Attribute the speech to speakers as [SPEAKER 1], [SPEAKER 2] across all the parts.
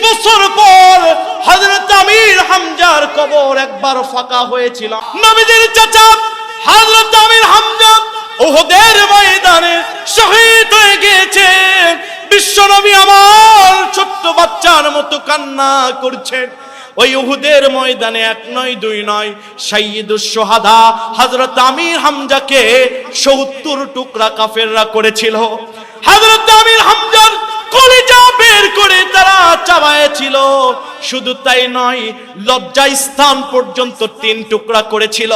[SPEAKER 1] বছর পর হযরত আমির হামজার কবর একবার ফাঁকা হয়েছিল। নবীজির চাচা হযরত আমির হামজা উহুদের ময়দানে শহীদ হয়ে গিয়েছে। বিশ্বনবী আমার ছোট্ট বাচ্চার মতো কান্না করছেন। ওই উহুদের ময়দানে এক নয় দুই নয়, সাইয়্যিদুশ শুহাদা হযরত আমির হামজাকে ৭০ টুকরা কাফেররা করেছিল। হযরত আমির হামজার কলিজা বের করে তারা চাবায়েছিল। শুধু তাই নয়, লজ্জা স্থান পর্যন্ত ৩ টুকরা করেছিল।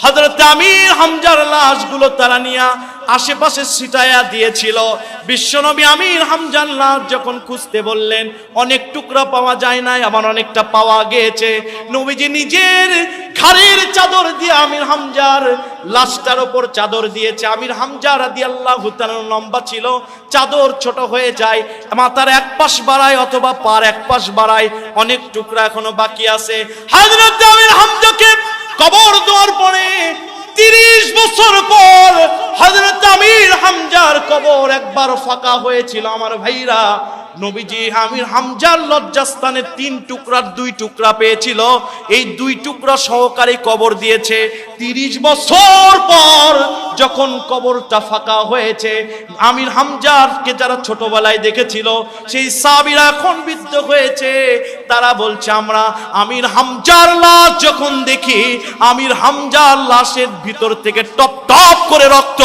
[SPEAKER 1] হযরত আমির হামজার লাশগুলো তারা নিয়ে আশেপাশে ছিটায়া দিয়েছিল। বিশ্বনবী আমির হামজার লাশ যখন খুঁজতে বললেন, অনেক টুকরা পাওয়া যায় না, আবার অনেকটা পাওয়া গিয়েছে। নবীজি নিজের ঘাড়ের চাদর দিয়ে আমির হামজার লাশটার উপর চাদর দিয়েছে। আমির হামজা রাদিয়াল্লাহু তাআলা লম্বা ছিল, চাদর ছোট হয়ে যায়, মাথার এক পাশ বাড়ায় অথবা পার এক পাশ বাড়ায়, অনেক টুকরা এখনো বাকি আছে। হযরত আমির হামজাকে কবর দেওয়ার পরে ৩০ বছর পর হযরত আমির হামজার কবর একবার ফাঁকা হয়েছিল। আমার ভাইরা, নবীজি আমির হামজার লজ্জাস্থানে ৩ টুকরার 2 টুকরা পেয়েছিল। এই 2 টুকরা সহকারে কবর দিয়েছে। ৩০ বছর পর যখন কবরটা ফাঁকা হয়েছে, আমির হামজাকে যারা ছোটবেলায় দেখেছিল সেই সাহাবীরা এখন বৃদ্ধ হয়েছে। তারা বলছে, আমরা আমির হামজার লাশ যখন দেখি, আমির হামজার লাশের ভিতর থেকে টপ টপ করে রক্ত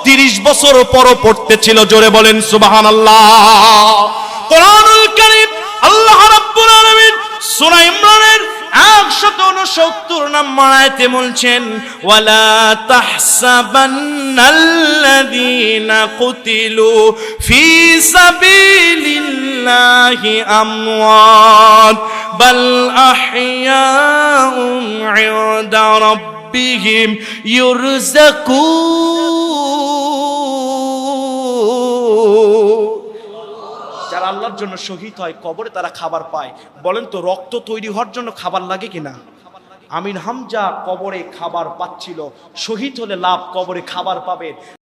[SPEAKER 1] ৩০ বছর পরও পড়তেছিল। জোরে বলেন সুবহানাল্লাহ। কোরআনুল কারীম আল্লাহ রাব্বুল আলামিন সূরা ইমরানের ১৬৯ নম্বর আয়াতে বলছেন, ওয়ালা তাহসাবান্নাল্লাযীনা কুতিলু ফি সাবিলিল্লাহি আমওয়াত বাল আহইয়াউন ইনদা রাব্বিহিম ইউরযাকুন। যারা আল্লাহর জন্য শহীদ হয়, কবরে তারা খাবার পায়। বলেন তো, রক্ত তৈরি হওয়ার জন্য খাবার লাগে কিনা? আমির হামজা কবরে খাবার পাচ্ছিল। শহীদ হলে লাভ, কবরে খাবার পাবে।